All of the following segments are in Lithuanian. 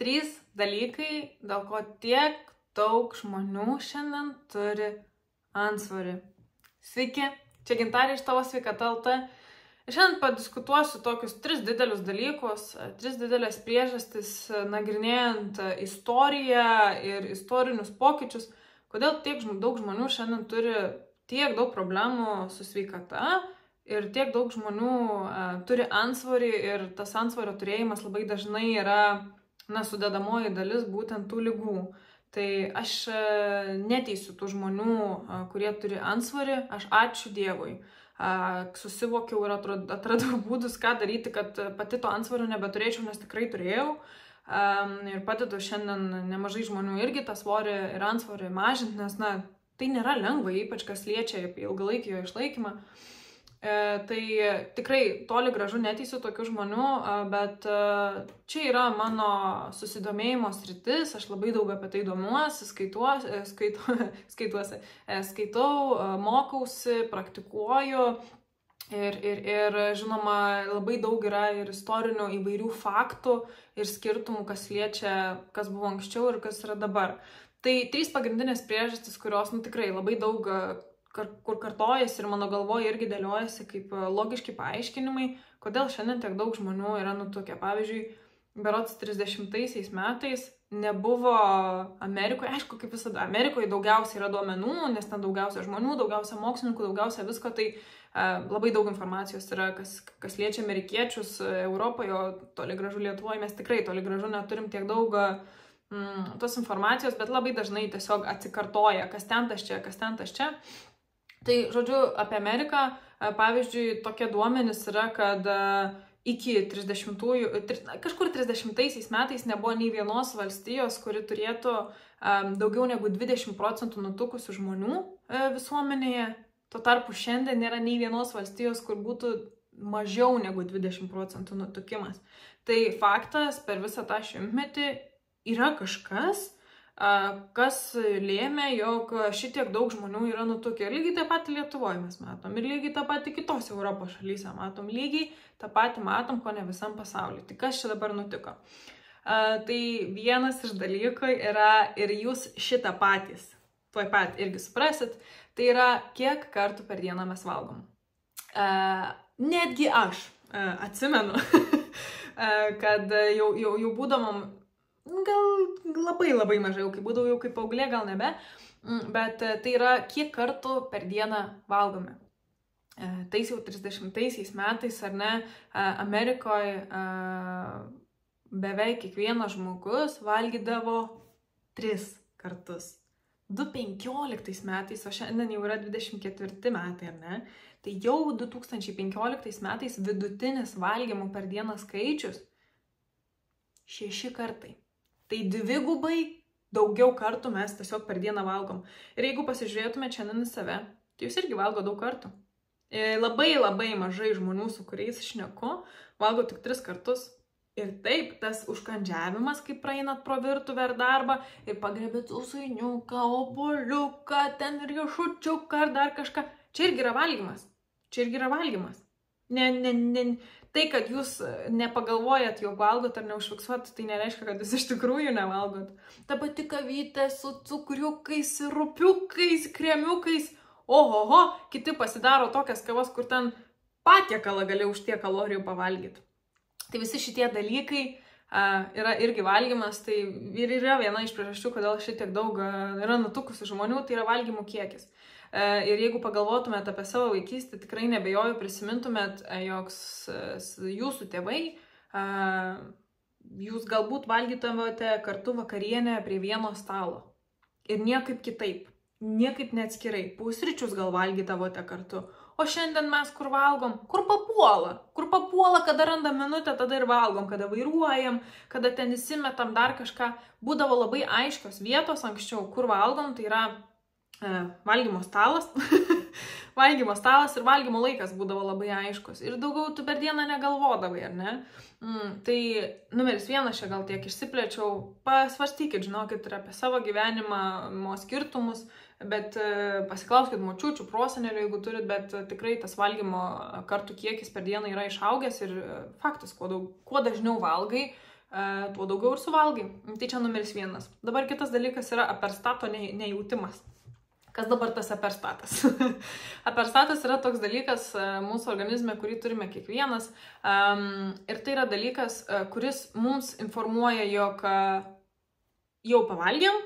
3 dalykai, dėl ko tiek daug žmonių šiandien turi antsvorį. Sveiki, čia Gintarė iš Tavo sveikata LT. Šiandien padiskutuosiu tokius 3 didelius dalykus, 3 didelės priežastis, nagrinėjant istoriją ir istorinius pokyčius, kodėl tiek daug žmonių šiandien turi tiek daug problemų su sveikata ir tiek daug žmonių turi antsvorį ir tas antsvorio turėjimas labai dažnai yra sudedamoji dalis būtent tų ligų. Tai aš neteisiu tų žmonių, kurie turi antsvorį, aš ačiū Dievui. Susivokiau ir atradau būdus, ką daryti, kad pati to antsvorio nebeturėčiau, nes tikrai turėjau. Ir padedu šiandien nemažai žmonių irgi tą svorį ir antsvorį mažinti, nes tai nėra lengva, ypač kas liečia ilgalaikį jo išlaikymą. Tai tikrai toli gražu neteisiu tokių žmonių, bet čia yra mano susidomėjimo sritis, aš labai daug apie tai domiuosi, skaitau, mokausi, praktikuoju ir žinoma labai daug yra ir istorinių įvairių faktų ir skirtumų, kas liečia, kas buvo anksčiau ir kas yra dabar. Tai 3 pagrindinės priežastis, kurios tikrai labai daug kur kartojasi ir mano galvoje irgi dėliojasi kaip logiški paaiškinimai, kodėl šiandien tiek daug žmonių yra nutukę. Pavyzdžiui, berods 30 metais nebuvo Amerikoje, aišku, kaip visada, Amerikoje daugiausiai yra duomenų, nes ten daugiausia žmonių, daugiausia mokslininkų, daugiausia visko, tai labai daug informacijos yra, kas liečia amerikiečius Europoje, o toli gražu Lietuvoje mes tikrai toli gražu neturim tiek daug tos informacijos, bet labai dažnai tiesiog atsikartoja, kas ten tas čia, kas ten tas čia. Tai, žodžiu, apie Ameriką, pavyzdžiui, tokie duomenys yra, kad iki 30 metais nebuvo nei vienos valstijos, kuri turėtų daugiau negu 20% nutukusių žmonių visuomenėje. Tuo tarpu šiandien nėra nei vienos valstijos, kur būtų mažiau negu 20% nutukimas. Tai faktas, per visą tą šimtmetį yra kažkas, kas lėmė, jog šitiek daug žmonių yra nutukę. Lygiai tą patį Lietuvoje mes matom ir lygiai tą patį kitose Europos šalyse matom. Lygiai tą patį matom, ko ne visam pasauliu. Tai kas čia dabar nutiko? Tai vienas iš dalykų yra ir jūs šitą patys, tuoj pat irgi suprasit, tai yra kiek kartų per dieną mes valgom. Netgi aš atsimenu, kad jau būdamom gal labai mažai, kai būdavau jau kaip paauglė, gal nebe, bet tai yra kiek kartų per dieną valgome. Tais jau 30 metais, ar ne, Amerikoje beveik kiekvienas žmogus valgydavo 3 kartus. 2015 metais, o šiandien jau yra 24 metai, ar ne, tai jau 2015 metais vidutinis valgymų per dieną skaičius 6 kartai. Tai 2 daugiau kartų mes tiesiog per dieną valgom. Ir jeigu pasižiūrėtumėte šiandien į save, tai jūs irgi valgo daug kartų. Labai mažai žmonių, su kuriais šneku, valgo tik 3 kartus. Ir taip, tas užkandžiavimas, kai praeinat pro virtuvę ar darbą ir pagrebėt sausainiuką, obuoliuką, ten riešučiuką ar dar kažką, čia irgi yra valgymas. Tai, kad jūs nepagalvojat, jog valgot ar neužfiksuot, tai nereiškia, kad jūs iš tikrųjų nevalgot. Ta pati kavytė su cukriukais, sirupiukais, kremiukais. Ohoho, kiti pasidaro tokias kavas, kur ten patiekalą gali už tiek kalorijų pavalgyti. Tai visi šitie dalykai yra irgi valgymas, tai ir yra viena iš priežasčių, kodėl šitiek daug yra nutukusių žmonių, tai yra valgymų kiekis. Ir jeigu pagalvotumėt apie savo vaikystę, tikrai nebejoju prisimintumėt, jog jūsų tėvai, jūs galbūt valgytumėte kartu vakarienę prie vieno stalo. Ir niekaip kitaip, niekaip neatskirai. Pusryčius gal valgydavote kartu. O šiandien mes kur valgom? Kur papuola, kada randam minutę, tada ir valgom, kada vairuojam, kada ten įsimetam dar kažką. Būdavo labai aiškios vietos anksčiau, kur valgom, tai yra valgymo stalas ir valgymo laikas būdavo labai aiškus. Ir daugiau tu per dieną negalvodavai, ar ne? Tai numeris 1, čia gal tiek išsiplėčiau, pasvarstykit, žinokit, ir apie savo gyvenimo skirtumus, bet pasiklauskit močiučių, prosenelių, jeigu turit, bet tikrai tas valgymo kartų kiekis per dieną yra išaugęs ir faktas, kuo dažniau valgai, tuo daugiau ir suvalgai. Tai čia numeris 1. Dabar kitas dalykas yra aperstato nejautimas. Kas dabar tas aperstatas? Aperstatas yra toks dalykas mūsų organizme, kurį turime kiekvienas. Ir tai yra dalykas, kuris mums informuoja, jog jau pavalgėm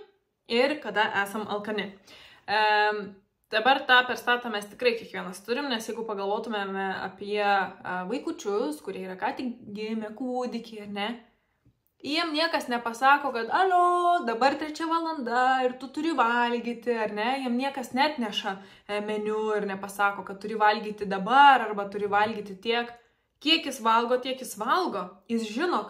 ir kada esam alkani. Dabar tą aperstatą mes tikrai kiekvienas turim, nes jeigu pagalvotumėme apie vaikučius, kurie yra ką tik gimę, kūdikiai, ar ne, jiem niekas nepasako, kad alio, dabar 3 valanda ir tu turi valgyti, ar ne, jiem niekas net neša meniu ir nepasako, kad turi valgyti dabar arba turi valgyti tiek, kiek jis valgo, tiek jis valgo. Jis žino,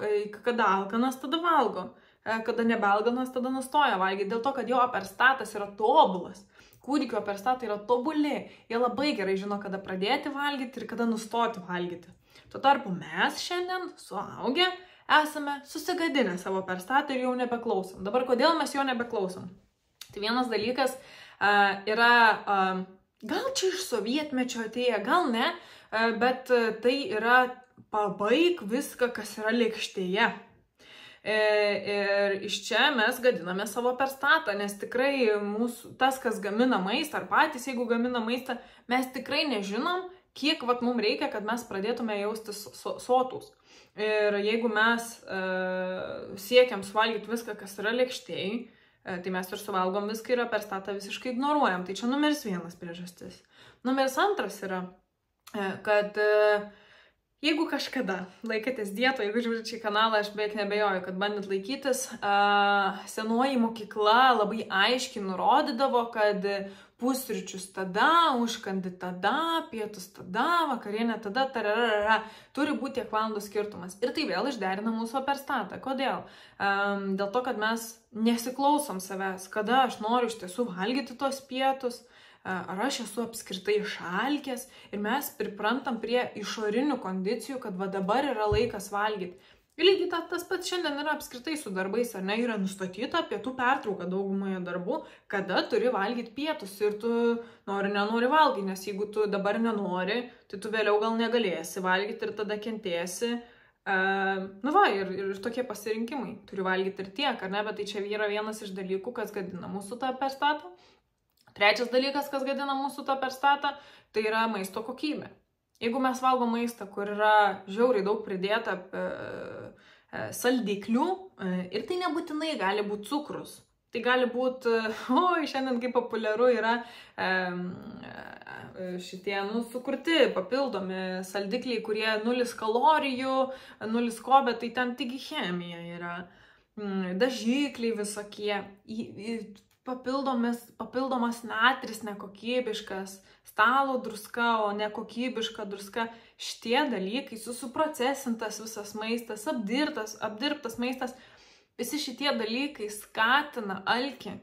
kada alkanas, tada valgo, kada nebealkanas, tada nustoja valgyti, dėl to, kad jo aperstatas yra tobulas. Kūdikio aperstatai yra tobuli, jie labai gerai žino, kada pradėti valgyti ir kada nustoti valgyti. Tuo tarpu mes šiandien, suaugę, esame susigadinę savo aperstatą ir jau nebeklausom. Dabar kodėl mes jo nebeklausom? Tai vienas dalykas yra, gal čia iš sovietmečio atėję, gal ne, bet tai yra pabaig viską, kas yra lėkštėje. Ir iš čia mes gadiname savo aperstatą, nes tikrai mūsų, tas, kas gamina maistą, ar patys, jeigu gamina maistą, mes tikrai nežinom, kiek mums reikia, kad mes pradėtume jaustis sotus. Ir jeigu mes siekiam suvalgyti viską, kas yra lėkštėj, tai mes ir suvalgom viską ir aperstatą visiškai ignoruojam. Tai čia numeris 1 priežastis. Numeris 2 yra, kad jeigu kažkada laikėtės dieto, jeigu žiūrite šį kanalą, aš beveik nebejoju, kad bandėt laikytis, senoji mokykla labai aiškiai nurodydavo, kad pusryčius tada, užkandį tada, pietus tada, vakarienė tada, tararara, turi būti tiek valandų skirtumas. Ir tai vėl išderina mūsų aperstatą. Kodėl? Dėl to, kad mes nesiklausom savęs, kada aš noriu iš tiesų valgyti tos pietus, ar aš esu apskritai išalkęs ir mes priprantam prie išorinių kondicijų, kad va dabar yra laikas valgyti. Ir lygiai tas pats šiandien yra apskritai su darbais, ar ne, yra nustatyta pietų pertrauka daugumoje darbų, kada turi valgyti pietus ir tu nenori valgyti, nes jeigu tu dabar nenori, tai tu vėliau gal negalėsi valgyti ir tada kentėsi. Ir tokie pasirinkimai, turi valgyti ir tiek, ar ne, bet tai čia yra vienas iš dalykų, kas gadina mūsų tą aperstatą. Trečias dalykas, kas gadina mūsų tą aperstatą, tai yra maisto kokybė. Jeigu mes valgom maistą, kur yra žiauriai daug pridėta saldiklių, ir tai nebūtinai gali būti cukrus. Tai gali būti, šiandien kaip populiaru yra šitie sukurti papildomi saldikliai, kurie 0 kalorijų, 0 ko, bet tai ten tik chemija yra. Dažikliai visokie, papildomas natris nekokybiškas, stalo druska, o nekokybiška druska. Šitie dalykai, suprocesintas visas maistas, apdirbtas maistas, visi šitie dalykai skatina alkį.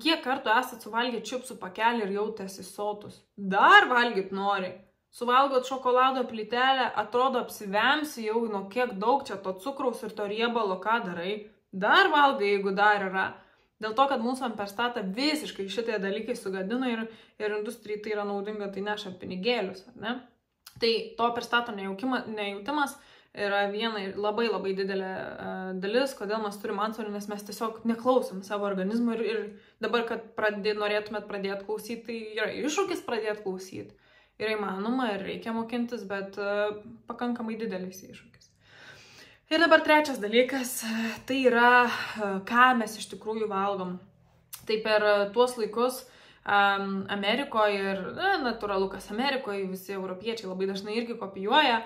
Kiek kartų esat suvalgę čipsų pakelį ir jautėsi sotus? Dar valgyt nori. Suvalgot šokolado plytelę, atrodo apsivemsi jau nuo kiek daug čia to cukraus ir to riebalo, ką darai. Dar valgai, jeigu dar yra. Dėl to, kad mūsų aperstatą visiškai šitie dalykai sugadina ir industrijai tai yra naudinga, tai neša pinigėlius, ar ne? Tai to aperstato nejautimas yra viena labai labai didelė dalis, kodėl mes turim antsvorį, nes mes tiesiog neklausom savo organizmų ir dabar, kad norėtumėt pradėti klausyti, tai yra iššūkis pradėti klausyti. Yra įmanoma ir reikia mokintis, bet pakankamai didelis iššūkis. Ir dabar trečias dalykas, tai yra, ką mes iš tikrųjų valgom. Tai per tuos laikus Amerikoje ir natūralu, kas Amerikoje, visi europiečiai labai dažnai irgi kopijuoja,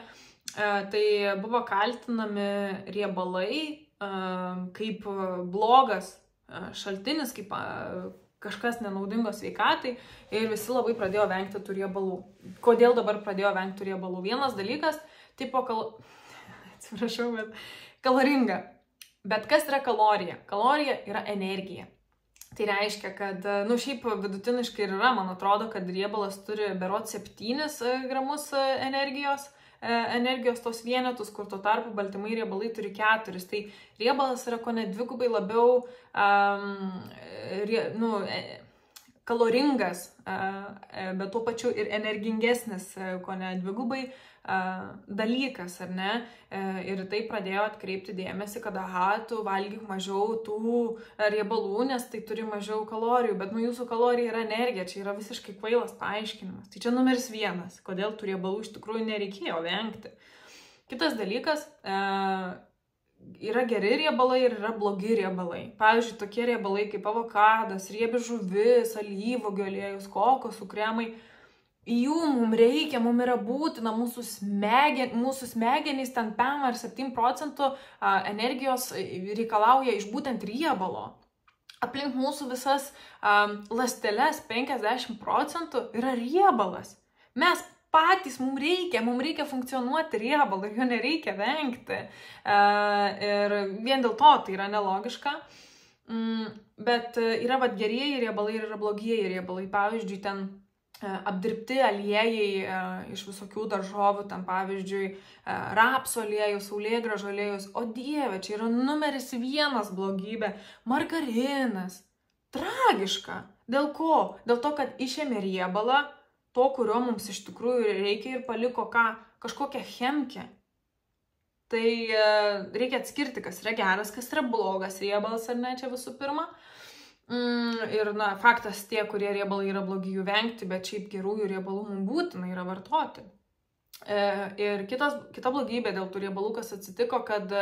tai buvo kaltinami riebalai kaip blogas šaltinis, kaip kažkas nenaudingo sveikatai ir visi labai pradėjo vengti tų riebalų. Kodėl dabar pradėjo vengti tų riebalų? Vienas dalykas, atsiprašau, bet kaloringa. Bet kas yra kalorija? Kalorija yra energija. Tai reiškia, kad, šiaip vidutiniškai ir yra, man atrodo, kad riebalas turi berods 7 gramus energijos tos vienetus, kur tuo tarpu baltymai riebalai turi 4. Tai riebalas yra kone 2 labiau kaloringas, bet tuo pačiu ir energingesnis, ko ne dvigubai dalykas, ar ne? Ir tai pradėjo atkreipti dėmesį, kad tu valgyk mažiau tų riebalų, nes tai turi mažiau kalorijų, bet jūsų kalorija yra energija, čia yra visiškai kvailas paaiškinimas. Tai čia numeris 1, kodėl tų riebalų iš tikrųjų nereikėjo vengti. Kitas dalykas, yra geri riebalai ir yra blogi riebalai. Pavyzdžiui, tokie riebalai kaip avokadas, riebi žuvis, alyvuogių aliejus, kokosų kremai. Jų mums reikia, mums yra būtina, mūsų smegenys ten 5 ar 7% energijos reikalauja iš būtent riebalo. Aplink mūsų visas ląsteles 50% yra riebalas. Mes patys, mums reikia funkcionuoti riebalą, jo nereikia vengti. Ir vien dėl to tai yra nelogiška. Bet yra gerieji riebalai ir yra blogieji riebalai. Pavyzdžiui, ten apdirbti aliejai iš visokių daržovių, ten pavyzdžiui rapsų aliejus, saulėgrąžų aliejus. O Dieve, čia yra numeris 1 blogybė. Margarinas. Tragiška. Dėl ko? Dėl to, kad išėmė riebalą, to, kurio mums iš tikrųjų reikia ir paliko kažkokią chemkę. Tai reikia atskirti, kas yra geras, kas yra blogas riebalas, ar ne, čia visų pirma. Ir, faktas tie, kurie riebalai yra blogi, jų vengti, bet šiaip gerųjų riebalų mums būtina yra vartoti. Ir kita blogybė dėl tų riebalų, kas atsitiko, kad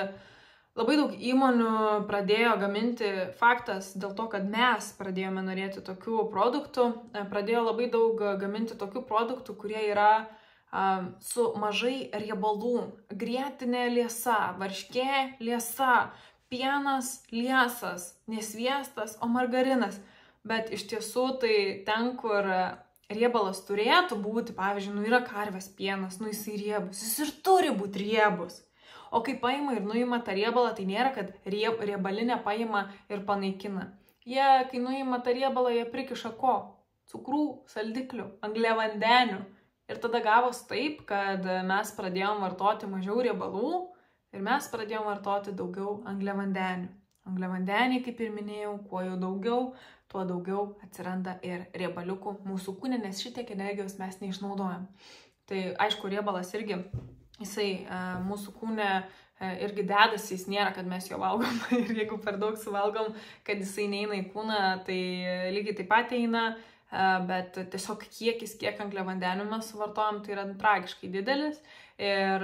labai daug įmonių pradėjo gaminti, faktas dėl to, kad mes pradėjome norėti tokių produktų, pradėjo labai daug gaminti tokių produktų, kurie yra su mažai riebalų. Grietinė liesa, varškė liesa, pienas liesas, nesviestas, o margarinas. Bet iš tiesų tai ten, kur riebalas turėtų būti, pavyzdžiui, yra karvės pienas, jisai riebus, jis ir turi būti riebus. O kai paima ir nuima tą riebalą, tai nėra, kad riebalinę paima ir panaikina. Kai nuima tą riebalą, jie prikiša ko? Cukrų, saldiklių, angliavandenių. Ir tada gavos taip, kad mes pradėjom vartoti mažiau riebalų, ir mes pradėjom vartoti daugiau angliavandenių. Angliavandeniai, kaip ir minėjau, kuo jų daugiau, tuo daugiau atsiranda ir riebaliukų mūsų kūne, nes šitiek energijos mes neišnaudojam. Tai aišku, riebalas irgi, jisai mūsų kūne irgi dedasi, jis nėra, kad mes jo valgom. Ir jeigu per daug suvalgom, kad jisai neina į kūną, tai lygiai taip pat eina, bet tiesiog kiek angliavandenių mes suvartojam, tai yra tragiškai didelis. Ir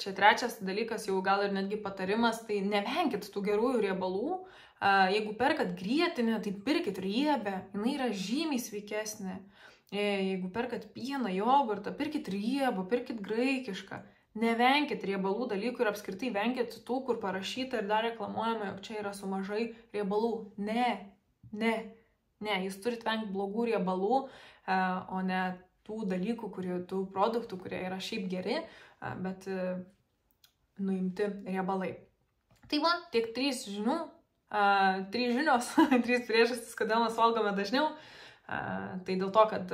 čia trečias dalykas, jau gal ir netgi patarimas, tai nevenkit tų gerųjų riebalų. Jeigu perkat grietinę, tai pirkit riebę, jinai yra žymiai sveikesnė. Jeigu perkat pieną, jogurtą, pirkit riebų, pirkit graikišką. Nevenkit riebalų dalykų ir apskritai venkit tų, kur parašyta ir dar reklamuojama, jog čia yra su mažai riebalų. Ne, jūs turit vengti blogų riebalų, o ne tų dalykų, tų produktų, kurie yra šiaip geri, bet nuimti riebalai. Tai va, tiek 3 žinios, 3 priežastys, kodėl mes valgome dažniau. Tai dėl to, kad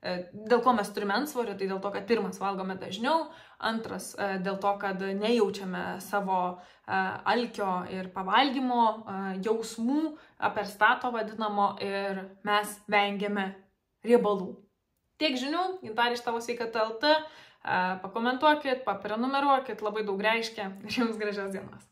dėl ko mes turime antsvorį, tai dėl to, kad pirmas valgome dažniau, antras dėl to, kad nejaučiame savo alkio ir pavalgymo jausmų, aperstato vadinamo, ir mes vengiame riebalų. Tiek žinių, Gintarė iš Tavo Sveikata LT, pakomentuokit, paprenumeruokit, labai daug reiškia ir jums gražios dienos.